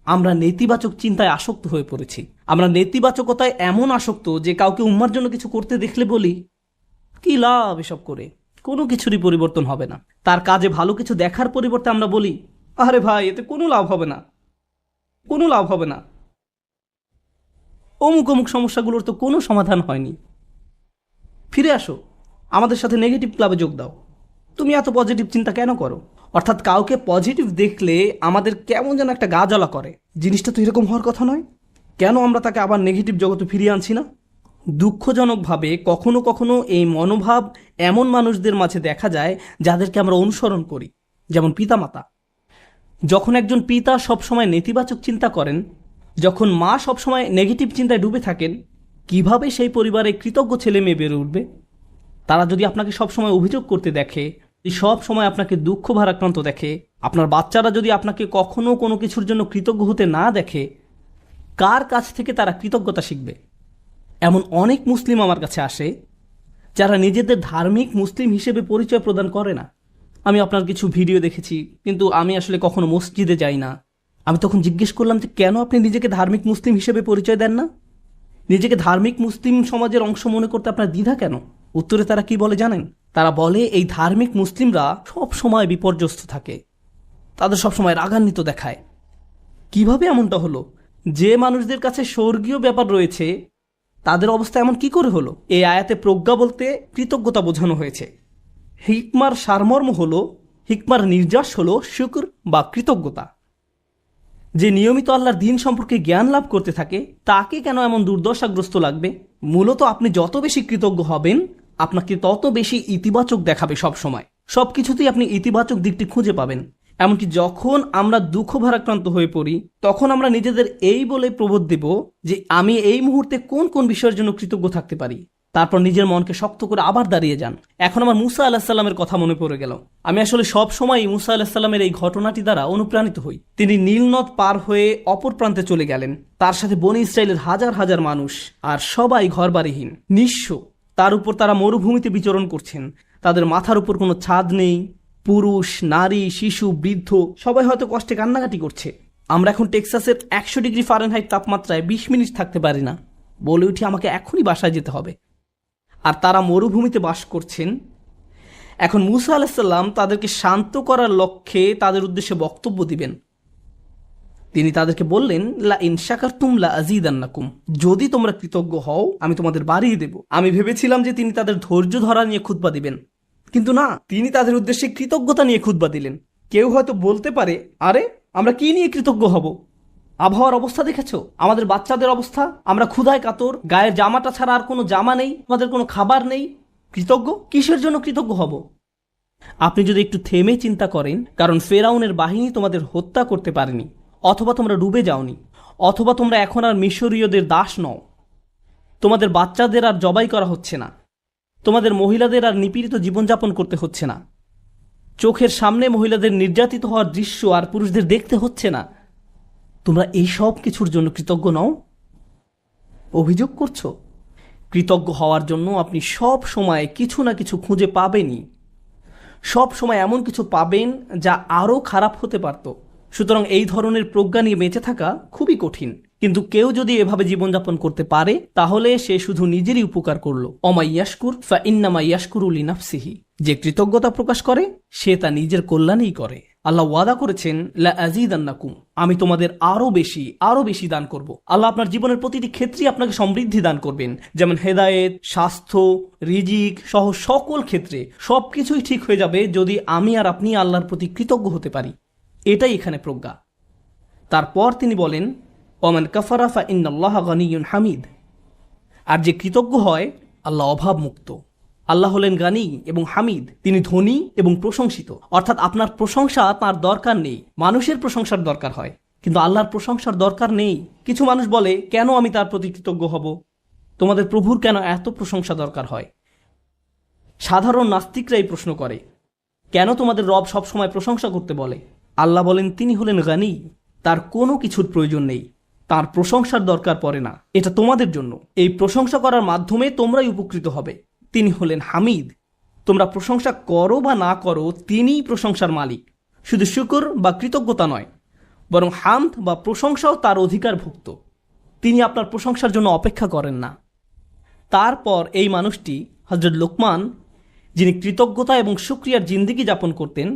আমরা নেতিবাচক চিন্তায় আসক্ত হয়ে পড়েছি। আমরা নেতিবাচকতায় এমন আসক্ত যে কাউকে উম্মার জন্য কিছু করতে দেখলে বলি, কি লাভ এসব করে, কোনো কিছুরই পরিবর্তন হবে না। তার কাজে ভালো কিছু দেখার পরিবর্তে আমরা বলি, আরে ভাই, এতে কোনো লাভ হবে না, কোনো লাভ হবে না, অমুক অমুক সমস্যাগুলোর তো কোনো সমাধান হয়নি। ফিরে আসো, আমাদের সাথে নেগেটিভ ক্লাবে যোগ দাও। তুমি এত পজিটিভ চিন্তা কেন করো? অর্থাৎ কাউকে পজিটিভ দেখলে আমাদের কেমন যেন একটা গা জ্বালা করে। জিনিসটা তো এরকম হওয়ার কথা নয়। কেন আমরা তাকে আবার নেগেটিভ জগতে ফিরিয়ে আনছি না? দুঃখজনকভাবে কখনো কখনো এই মনোভাব এমন মানুষদের মাঝে দেখা যায় যাদেরকে আমরা অনুসরণ করি, যেমন পিতামাতা। যখন একজন পিতা সবসময় নেতিবাচক চিন্তা করেন, যখন মা সবসময় নেগেটিভ চিন্তায় ডুবে থাকেন, কিভাবে সেই পরিবারে কৃতজ্ঞ ছেলে মেয়ে বেড়ে উঠবে? তারা যদি আপনাকে সবসময় অভিযোগ করতে দেখে, সব সময় আপনাকে দুঃখ ভারাক্রান্ত দেখে, আপনার বাচ্চারা যদি আপনাকে কখনো কোনো কিছুর জন্য কৃতজ্ঞ হতে না দেখে, কার কাছ থেকে তারা কৃতজ্ঞতা শিখবে? এমন অনেক মুসলিম আমার কাছে আসে যারা নিজেদের ধার্মিক মুসলিম হিসেবে পরিচয় প্রদান করে না। আমি আপনার কিছু ভিডিও দেখেছি, কিন্তু আমি আসলে কখনো মসজিদে যাই না। আমি তখন জিজ্ঞেস করলাম যে কেন আপনি নিজেকে ধার্মিক মুসলিম হিসেবে পরিচয় দেন না? নিজেকে ধার্মিক মুসলিম সমাজের অংশ মনে করতে আপনার দ্বিধা কেন? উত্তরে তারা কি বলে জানেন? তারা বলে এই ধার্মিক মুসলিমরা সব সময় বিপর্যস্ত থাকে, তাদের সবসময় রাগান্বিত দেখায়। কিভাবে এমনটা হলো? যে মানুষদের কাছে স্বর্গীয় ব্যাপার রয়েছে তাদের অবস্থা এমন কি করে হলো? এই আয়াতে প্রজ্ঞা বলতে কৃতজ্ঞতা বোঝানো হয়েছে। হিকমার সারমর্ম হলো, হিকমার নির্যাস হলো শুকর বা কৃতজ্ঞতা। যে নিয়মিত আল্লাহর দিন সম্পর্কে জ্ঞান লাভ করতে থাকে তাকে কেন এমন দুর্দশাগ্রস্ত লাগবে? মূলত আপনি যত বেশি কৃতজ্ঞ হবেন, আপনাকে তত বেশি ইতিবাচক দেখাবে। সব সময় সবকিছুতেই আপনি ইতিবাচক দিকটি খুঁজে পাবেন। এমনকি যখন আমরা দুঃখ ভারাক্রান্ত হয়ে পড়ি, তখন আমরা নিজেদের এই বলে প্রবোধ দেব যে আমি এই মুহূর্তে কোন কোন বিষয়ের জন্য কৃতজ্ঞ থাকতে পারি। তারপর নিজের মনকে শক্ত করে আবার দাঁড়িয়ে যান। এখন আমার মুসা আলাহিসাল্লামের কথা মনে পড়ে গেল। আমি আসলে সব সময় মুসা আলাহিসাল্লামের এই ঘটনাটি দ্বারা অনুপ্রাণিত হই। তিনি নীল নদ পার হয়ে অপর প্রান্তে চলে গেলেন। তার সাথে বনি ইসরায়েলের হাজার হাজার মানুষ, আর সবাই ঘরবাড়িহীন, নিঃস্ব। তার উপর তারা মরুভূমিতে বিচরণ করছেন। তাদের মাথার উপর কোনো ছাদ নেই। পুরুষ, নারী, শিশু, বৃদ্ধ সবাই হয়তো কষ্টে কান্নাকাটি করছে। আমরা এখন টেক্সাসের 100 ডিগ্রি ফারেনহাইট তাপমাত্রায় 20 মিনিট থাকতে পারি না, বলে উঠি আমাকে এখনই বাসায় যেতে হবে। আর তারা মরুভূমিতে বাস করছেন। এখন মুসা আলাইসাল্লাম তাদেরকে শান্ত করার লক্ষ্যে তাদের উদ্দেশ্যে বক্তব্য দিবেন। তিনি তাদেরকে বললেন, লা ইন শাকারতুম লা আযীদান্নাকুম, যদি তোমরা কৃতজ্ঞ হও আমি তোমাদের বাড়িয়ে দেব। আমি ভেবেছিলাম যে তিনি তাদের ধৈর্য ধরা নিয়ে খুতবা দিবেন, কিন্তু না, তিনি তাদের উদ্দেশ্যে কৃতজ্ঞতা নিয়ে খুতবা দিলেন। কেউ হয়তো বলতে পারে, আরে আমরা কি নিয়ে কৃতজ্ঞ হব? আবহাওয়ার অবস্থা দেখেছ, আমাদের বাচ্চাদের অবস্থা, আমরা ক্ষুধায় কাতর, গায়ের জামাটা ছাড়া আর কোনো জামা নেই, আমাদের কোনো খাবার নেই। কৃতজ্ঞ কিসের জন্য কৃতজ্ঞ হব? আপনি যদি একটু থেমে চিন্তা করেন, কারণ ফেরাউনের বাহিনী তোমাদের হত্যা করতে পারেনি, অথবা তোমরা ডুবে যাওনি, অথবা তোমরা এখন আর মিশরীয়দের দাস নও, তোমাদের বাচ্চাদের আর জবাই করা হচ্ছে না, তোমাদের মহিলাদের আর নিপীড়িত জীবনযাপন করতে হচ্ছে না, চোখের সামনে মহিলাদের নির্যাতিত হওয়ার দৃশ্য আর পুরুষদের দেখতে হচ্ছে না, তোমরা এই সব কিছুর জন্য কৃতজ্ঞ নও? অভিযোগ করছো? কৃতজ্ঞ হওয়ার জন্য আপনি সব সময় কিছু না কিছু খুঁজে পাবেনই। সব সময় এমন কিছু পাবেন যা আরও খারাপ হতে পারত। সুতরাং এই ধরনের প্রজ্ঞা নিয়ে বেঁচে থাকা খুবই কঠিন। কিন্তু কেউ যদি এভাবে জীবনযাপন করতে পারে তাহলে সে শুধু নিজেরই উপকার করলো। অমাইয়াশকুর ফা ইন্নামা ইয়াশকুরু লিনাফসিহি, যে কৃতজ্ঞতা প্রকাশ করে সে তা নিজের কল্যাণেই করে। আল্লাহ ওয়াদা করেছেন লা আযীদান্নাকুম, আমি তোমাদের আরো বেশি দান করব। আল্লাহ আপনার জীবনের প্রতিটি ক্ষেত্রেই আপনাকে সমৃদ্ধি দান করবেন, যেমন হেদায়েত, স্বাস্থ্য, রিজিক সহ সকল ক্ষেত্রে সবকিছুই ঠিক হয়ে যাবে যদি আমি আর আপনি আল্লাহর প্রতি কৃতজ্ঞ হতে পারি। এটাই এখানে প্রজ্ঞা। তারপর তিনি বলেন ওমান কাফারা ফা ইন্নাল্লাহা গানিয়্যুন হামিদ, আর যে কৃতজ্ঞ হয় আল্লাহ অভাবমুক্ত। আল্লাহ হলেন গানি এবং হামিদ, তিনি ধনী এবং প্রশংসিত। অর্থাৎ আপনার প্রশংসা তার দরকার নেই, মানুষের প্রশংসার দরকার হয়, কিন্তু আল্লাহর প্রশংসার দরকার নেই। কিছু মানুষ বলে কেন আমি তার প্রতি কৃতজ্ঞ হব, তোমাদের প্রভুর কেন এত প্রশংসা দরকার হয়। সাধারণ নাস্তিকরা এই প্রশ্ন করে, কেন তোমাদের রব সবসময় প্রশংসা করতে বলে। আল্লাহ বলেন তিনি হলেন গানি, তার কোনো কিছুর প্রয়োজন নেই, তার প্রশংসার দরকার পড়ে না, এটা তোমাদের জন্য। এই প্রশংসা করার মাধ্যমে তোমরাই উপকৃত হবে। তিনি হলেন হামিদ, তোমরা প্রশংসা করো বা না করো তিনিই প্রশংসার মালিক। শুধু শুকর বা কৃতজ্ঞতা নয়, বরং হামদ বা প্রশংসাও তার অধিকারভুক্ত। তিনি আপনার প্রশংসার জন্য অপেক্ষা করেন না। তারপর এই মানুষটি হযরত লোকমান, যিনি কৃতজ্ঞতা এবং শুকরিয়ার জিন্দেগি যাপন করতেন,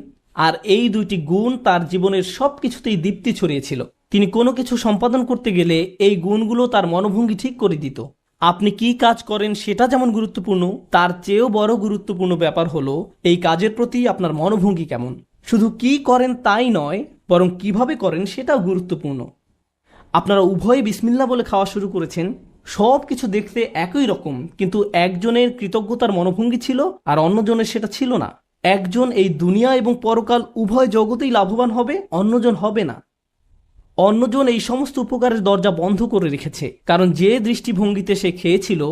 আর এই দুইটি গুণ তার জীবনের সব কিছুতেই দীপ্তি ছড়িয়েছিল। তিনি কোনো কিছু সম্পাদন করতে গেলে এই গুণগুলো তার মনোভঙ্গি ঠিক করে দিত। আপনি কি কাজ করেন সেটা যেমন গুরুত্বপূর্ণ, তার চেয়েও বড় গুরুত্বপূর্ণ ব্যাপার হলো এই কাজের প্রতি আপনার মনোভঙ্গি কেমন। শুধু কি করেন তাই নয়, বরং কিভাবে করেন সেটাও গুরুত্বপূর্ণ। আপনারা উভয়ে বিসমিল্লাহ বলে খাওয়া শুরু করেছেন, সব কিছু দেখতে একই রকম, কিন্তু একজনের কৃতজ্ঞতার মনোভঙ্গি ছিল আর অন্যজনের সেটা ছিল না। একজন এই দুনিয়া এবং পরকাল উভয় জগতেই লাভবান হবে, অন্যজন হবে না। অন্যজন এই সমস্ত উপকারের দরজা বন্ধ করে রেখেছে, কারণ যে দৃষ্টিভঙ্গিতে সে খেয়েছিল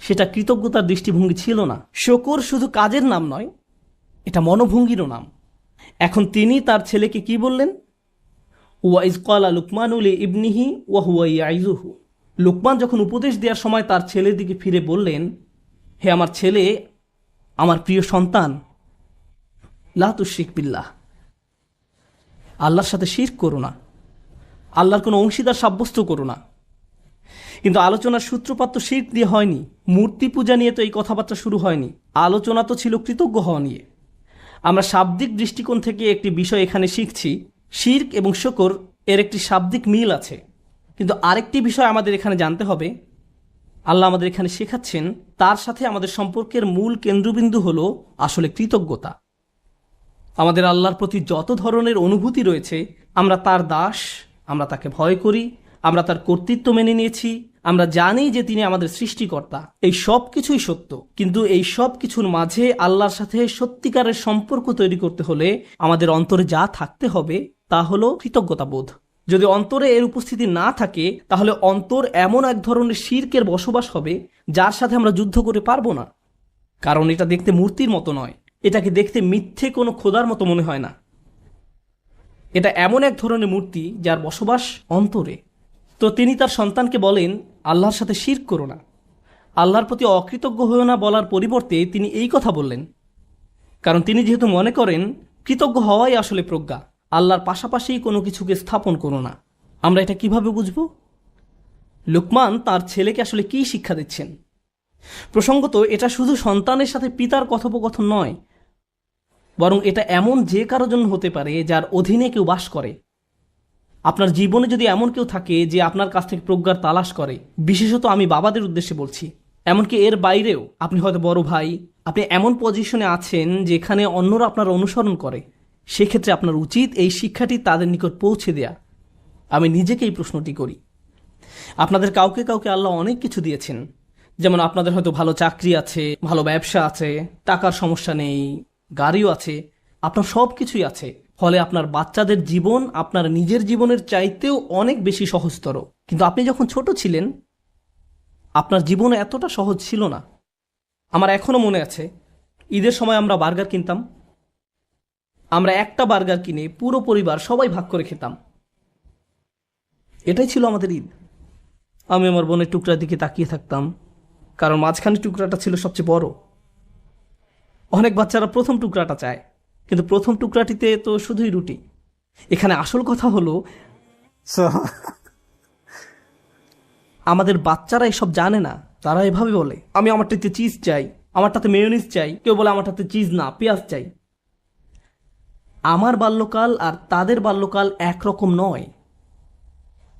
সেটা কৃতজ্ঞতার দৃষ্টিভঙ্গি ছিল না। শুকর শুধু কাজের নাম নয়, এটা মনোভঙ্গিরও নাম। এখন তিনি তার ছেলেকে কি বললেন, ওয়াইজ ক্বালা লুকমানু লিইবনিহি ওয়া হুয়া ইয়াইযুহু। লুকমান যখন উপদেশ দেওয়ার সময় তার ছেলের দিকে ফিরে বললেন, হে আমার ছেলে, আমার প্রিয় সন্তান, লা তুশরিক বিল্লাহ, আল্লাহর সাথে শিরক করো না, আল্লাহর কোনো অংশীদার সাব্যস্ত করো না। কিন্তু আলোচনার সূত্রপাত তো শিরক দিয়ে হয়নি, মূর্তি পূজা নিয়ে তো এই কথাবার্তা শুরু হয়নি। আলোচনা তো ছিল কৃতজ্ঞ হওয়া নিয়ে। আমরা শাব্দিক দৃষ্টিকোণ থেকে একটি বিষয় এখানে শিখছি, শিরক এবং শুকর এর একটি শাব্দিক মিল আছে। কিন্তু আরেকটি বিষয় আমাদের এখানে জানতে হবে, আল্লাহ আমাদের এখানে শেখাচ্ছেন তার সাথে আমাদের সম্পর্কের মূল কেন্দ্রবিন্দু হলো আসলে কৃতজ্ঞতা। আমাদের আল্লাহর প্রতি যত ধরনের অনুভূতি রয়েছে, আমরা তার দাস, আমরা তাকে ভয় করি, আমরা তার কর্তৃত্ব মেনে নিয়েছি, আমরা জানি যে তিনি আমাদের সৃষ্টিকর্তা। এই সব কিছুই সত্য, কিন্তু এই সব কিছুর মাঝে আল্লাহর সাথে সত্যিকারের সম্পর্ক তৈরি করতে হলে আমাদের অন্তরে যা থাকতে হবে তা হলো কৃতজ্ঞতাবোধ। যদি অন্তরে এর উপস্থিতি না থাকে, তাহলে অন্তর এমন এক ধরনের শিরকের বসবাস হবে যার সাথে আমরা যুদ্ধ করে পারবো না। কারণ এটা দেখতে মূর্তির মতো নয়, এটাকে দেখতে মিথ্যে কোনো খোদার মতো মনে হয় না। এটা এমন এক ধরনের মূর্তি যার বসবাস অন্তরে। তো তিনি তার সন্তানকে বলেন, আল্লাহর সাথে শিরক করো না, আল্লাহর প্রতি অকৃতজ্ঞ হয়েও না বলার পরিবর্তে তিনি এই কথা বললেন, কারণ তিনি যেহেতু মনে করেন কৃতজ্ঞ হওয়াই আসলে প্রজ্ঞা। আল্লাহর পাশাপাশি কোনো কিছুকে স্থাপন করো না। আমরা এটা কিভাবে বুঝব? লুকমান তার ছেলেকে আসলে কি শিক্ষা দিচ্ছেন? প্রসঙ্গত এটা শুধু সন্তানের সাথে পিতার কথোপকথন নয়, বরং এটা এমন যে কারো জন্য হতে পারে যার অধীনে কেউ বাস করে। আপনার জীবনে যদি এমন কেউ থাকে যে আপনার কাছ থেকে প্রজ্ঞার তালাশ করে, বিশেষত আমি বাবাদের উদ্দেশ্যে বলছি, এমনকি এর বাইরেও আপনি হয়তো বড় ভাই, আপনি এমন পজিশনে আছেন যেখানে অন্যরা আপনার অনুসরণ করে, সেক্ষেত্রে আপনার উচিত এই শিক্ষাটি তাদের নিকট পৌঁছে দেয়া। আমি নিজেকে এই প্রশ্নটি করি। আপনাদের কাউকে কাউকে আল্লাহ অনেক কিছু দিয়েছেন, যেমন আপনাদের হয়তো ভালো চাকরি আছে, ভালো ব্যবসা আছে, টাকার সমস্যা নেই, গাড়িও আছে, আপনার সব কিছুই আছে। ফলে আপনার বাচ্চাদের জীবন আপনার নিজের জীবনের চাইতেও অনেক বেশি সহজতর। কিন্তু আপনি যখন ছোট ছিলেন, আপনার জীবন এতটা সহজ ছিল না। আমার এখনো মনে আছে, ঈদের সময় আমরা বার্গার কিনতাম। আমরা একটা বার্গার কিনে পুরো পরিবার সবাই ভাগ করে খেতাম। এটাই ছিল আমাদের ঈদ। আমি আমার বোনের টুকরার দিকে তাকিয়ে থাকতাম, কারণ মাঝখানে টুকরাটা ছিল সবচেয়ে বড়। অনেক বাচ্চারা প্রথম টুকরাটা চায়, কিন্তু প্রথম টুকরাটিতে তো শুধুই রুটি। এখানে আসল কথা হলো আমাদের বাচ্চারা এসব জানে না। তারা এভাবে বলে, আমি আমারটাতে চিজ চাই, আমারটাতে মেয়োনিজ চাই, কেউ বলে আমারটাতে চিজ না পেঁয়াজ চাই। আমার বাল্যকাল আর তাদের বাল্যকাল একরকম নয়।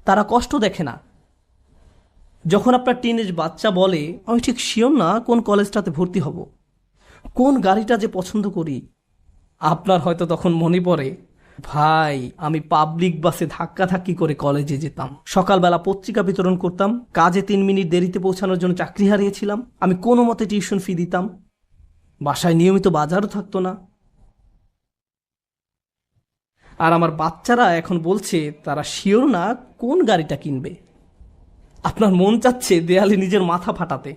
তারা কষ্ট দেখে না। যখন আপনার টিনেজ বাচ্চা বলে আমি ঠিক শিওর না কোন কলেজটাতে ভর্তি হব, কোন গাড়িটা যে পছন্দ করি, আপনার হয়তো তখন মনে পড়ে, ভাই আমি পাবলিক বাসে ধাক্কাধাক্কি করে কলেজে যেতাম, সকালবেলা পত্রিকা বিতরণ করতাম, কাজে 3 মিনিট দেরিতে পৌঁছানোর জন্য চাকরি হারিয়েছিলাম, আমি কোনো মতে টিউশন ফি দিতাম, বাসায় নিয়মিত বাজারও থাকতো না। আর আমার বাচ্চারা এখন বলছে তারা শিওর না কোন গাড়িটা কিনবে। আপনার মন চাচ্ছে দেয়ালে নিজের মাথা ফাটাতে।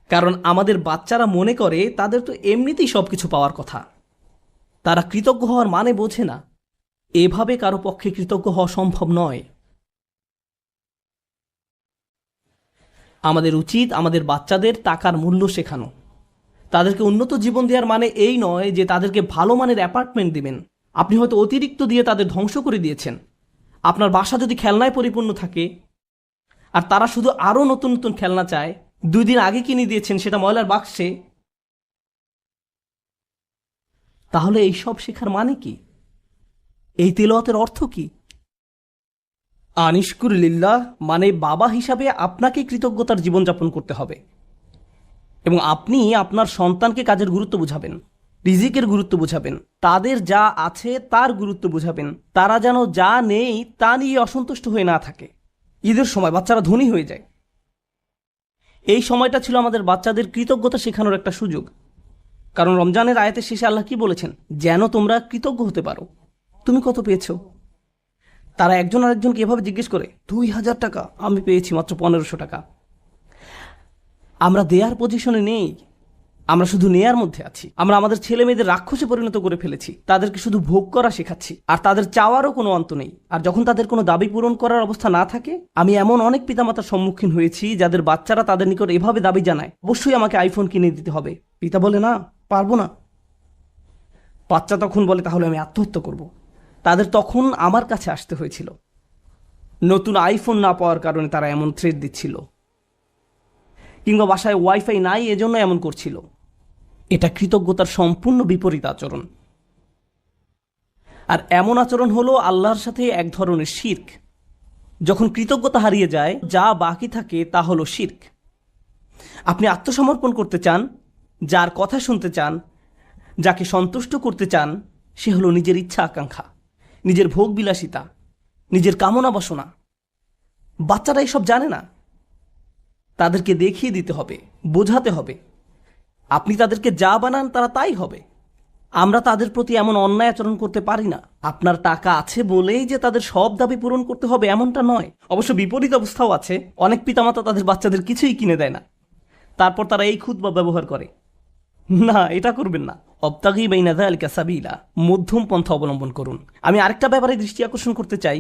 কারণ আমাদের বাচ্চারা মনে করে তাদের তো এমনিতেই সবকিছু পাওয়ার কথা। তারা কৃতজ্ঞ হওয়ার মানে বোঝে না। এভাবে কারো পক্ষে কৃতজ্ঞ হওয়া সম্ভব নয়। আমাদের উচিত আমাদের বাচ্চাদের টাকার মূল্য শেখানো। তাদেরকে উন্নত জীবন দেওয়ার মানে এই নয় যে তাদেরকে ভালো মানের অ্যাপার্টমেন্ট দিবেন। আপনি হয়তো অতিরিক্ত দিয়ে তাদের ধ্বংস করে দিয়েছেন। আপনার বাসা যদি খেলনায় পরিপূর্ণ থাকে আর তারা শুধু আরও নতুন নতুন খেলনা চায়, 2 দিন আগে কিনে দিয়েছেন সেটা ময়লার বাক্সে, তাহলে এই সব শেখার মানে কি? এই তিলাওয়াতের অর্থ কি? আনিশকুরলিল্লাহ মানে বাবা হিসাবে আপনাকে কৃতজ্ঞতার জীবনযাপন করতে হবে এবং আপনি আপনার সন্তানকে কাজের গুরুত্ব বুঝাবেন, রিজিকের গুরুত্ব বুঝাবেন, তাদের যা আছে তার গুরুত্ব বুঝাবেন। তারা যেন যা নেই তা নিয়ে অসন্তুষ্ট হয়ে না থাকে। ঈদের সময় বাচ্চারা ধনী হয়ে যায়। এই সময়টা ছিল আমাদের বাচ্চাদের কৃতজ্ঞতা শেখানোর একটা সুযোগ। কারণ রমজানের আয়াতের শেষে আল্লাহ কি বলেছেন? যেন তোমরা কৃতজ্ঞ হতে পারো। তুমি কত পেয়েছো? তারা একজন আরেকজনকে এভাবে জিজ্ঞেস করে, 2000 টাকা। আমি পেয়েছি মাত্র 1500 টাকা। আমরা দেয়ার পজিশনে নেই, আমরা শুধু নেয়ার মধ্যে আছি। আমরা আমাদের ছেলে মেয়েদের রাক্ষসে পরিণত করে ফেলেছি। তাদেরকে শুধু ভোগ করা শেখাচ্ছি, আর তাদের চাওয়ারও কোনো অন্ত নেই। আর যখন তাদের কোনো দাবি পূরণ করার অবস্থা না থাকে, আমি এমন অনেক পিতামাতার সম্মুখীন হয়েছি যাদের বাচ্চারা তাদের নিকট এভাবে দাবি জানায়, অবশ্যই আমাকে আইফোন কিনে দিতে হবে। পিতা বলে, না, পারবো না। বাচ্চা তখন বলে, তাহলে আমি আত্মহত্যা করব। তাদের তখন আমার কাছে আসতে হয়েছিল। নতুন আইফোন না পাওয়ার কারণে তারা এমন থ্রেট দিচ্ছিল, কিংবা বাসায় ওয়াইফাই নাই এজন্য এমন করছিল। এটা কৃতজ্ঞতার সম্পূর্ণ বিপরীত আচরণ। আর এমন আচরণ হলো আল্লাহর সাথে এক ধরনের শিরক। যখন কৃতজ্ঞতা হারিয়ে যায়, যা বাকি থাকে তা হলো শিরক। আপনি আত্মসমর্পণ করতে চান, যার কথা শুনতে চান, যাকে সন্তুষ্ট করতে চান, সে হলো নিজের ইচ্ছা আকাঙ্ক্ষা, নিজের ভোগ বিলাসিতা, নিজের কামনা বাসনা। বাচ্চারা এসব জানে না। তাদেরকে দেখিয়ে দিতে হবে, বোঝাতে হবে। আপনি তাদেরকে যা বানান তারা তাই হবে। আমরা তাদের প্রতি এমন অন্যায় আচরণ করতে পারি না। আপনার টাকা আছে বলেই যে তাদের সব দাবি পূরণ করতে হবে এমনটা নয়। অবশ্য বিপরীত অবস্থাও আছে। অনেক পিতামাতা তাদের বাচ্চাদের কিছুই কিনে দেয় না, তারপর তারা এই খুতবা ব্যবহার করে। না, এটা করবেন না। অবতাগি বাইনা যালিকা সাবিলা, মধ্যম পন্থা অবলম্বন করুন। আমি আরেকটা ব্যাপারে দৃষ্টি আকর্ষণ করতে চাই,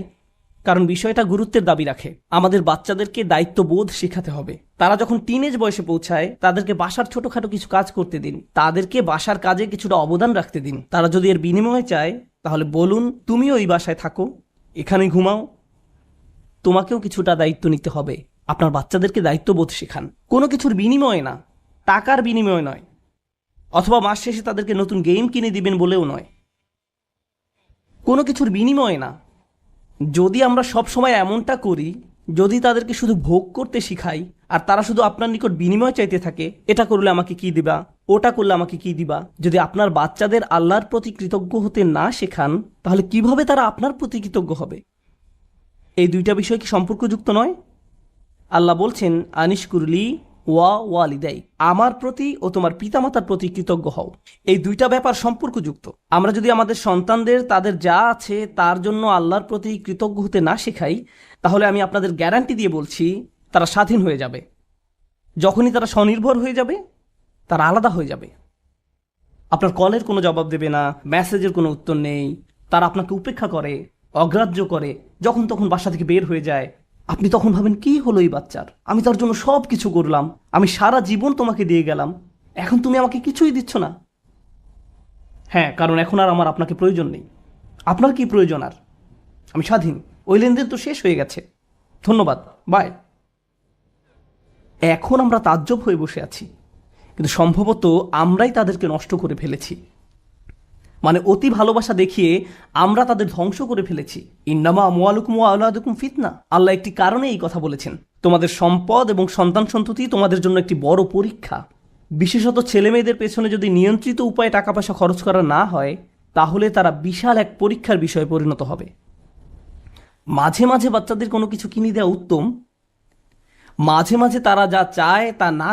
কারণ বিষয়টা গুরুত্বের দাবি রাখে। আমাদের বাচ্চাদেরকে দায়িত্ববোধ শেখাতে হবে। তারা যখন টিনেজ বয়সে পৌঁছায়, তাদেরকে বাসার ছোটখাটো কিছু কাজ করতে দিন, তাদেরকে বাসার কাজে কিছুটা অবদান রাখতে দিন। তারা যদি এর বিনিময়ে চায়, তাহলে বলুন, তুমিও এই বাসায় থাকো, এখানেই ঘুমাও, তোমাকেও কিছুটা দায়িত্ব নিতে হবে। আপনার বাচ্চাদেরকে দায়িত্ববোধ শেখান, কোনো কিছুর বিনিময়ে না, টাকার বিনিময়ে নয়, অথবা মাস শেষে তাদেরকে নতুন গেম কিনে দিবেন বলেও নয়, কোনো কিছুর বিনিময়ে না। যদি আমরা সব সময় এমনটা করি, যদি তাদেরকে শুধু ভোগ করতে শিখাই আর তারা শুধু আপনার নিকট বিনিময় চাইতে থাকে, এটা করলে আমাকে কি দিবা, ওটা করলে আমাকে কি দিবা, যদি আপনার বাচ্চাদের আল্লাহর প্রতি কৃতজ্ঞ হতে না শেখান, তাহলে কিভাবে তারা আপনার প্রতি কৃতজ্ঞ হবে? এই দুইটা বিষয় কি সম্পর্কযুক্ত নয়? আল্লাহ বলছেন, আনিশকুরলি ওয়া ওয়ালিদাই, আমার প্রতি ও তোমার পিতামাতার প্রতি কৃতজ্ঞ হও। এই দুইটা ব্যাপার সম্পর্কযুক্ত। আমরা যদি আমাদের সন্তানদের তাদের যা আছে তার জন্য আল্লাহর প্রতি কৃতজ্ঞ হতে না শেখাই, তাহলে আমি আপনাদের গ্যারান্টি দিয়ে বলছি, তারা স্বাধীন হয়ে যাবে। যখনই তারা স্বনির্ভর হয়ে যাবে, তারা আলাদা হয়ে যাবে। আপনার কলের কোনো জবাব দেবে না, মেসেজের কোনো উত্তর নেই, তারা আপনাকে উপেক্ষা করে, অগ্রাহ্য করে, যখন তখন বাসা থেকে বের হয়ে যায়। আপনি তখন ভাবেন, কি হলো এই বাচ্চার? আমি তার জন্য সব কিছু করলাম, আমি সারা জীবন তোমাকে দিয়ে গেলাম, এখন তুমি আমাকে কিছুই দিচ্ছ না। হ্যাঁ, কারণ এখন আর আমার আপনাকে প্রয়োজন নেই। আপনার কি প্রয়োজন? আর আমি স্বাধীন, ওই লেনদেন তো শেষ হয়ে গেছে, ধন্যবাদ, বাই। এখন আমরা তাজ্জব হয়ে বসে আছি, কিন্তু সম্ভবত আমরাই তাদেরকে নষ্ট করে ফেলেছি। মানে অতি ভালোবাসা দেখিয়ে আমরা তাদের ধ্বংস করে ফেলেছি। ইন্নামা আমওয়ালুকুম ওয়া আওলাদুকুম ফিতনা, আল্লাহ একটি কারণে এই কথা বলেছেন। তোমাদের সম্পদ এবং সন্তান সন্ততি তোমাদের জন্য একটি বড় পরীক্ষা। বিশেষত ছেলে মেয়েদের পেছনে যদি নিয়ন্ত্রিত উপায়ে টাকা পয়সা খরচ করা না হয়, তাহলে তারা বিশাল এক পরীক্ষার বিষয়ে পরিণত হবে। মাঝে মাঝে বাচ্চাদের কোনো কিছু কিনে দেওয়া উত্তম, মাঝে মাঝে তারা যা চায় তা না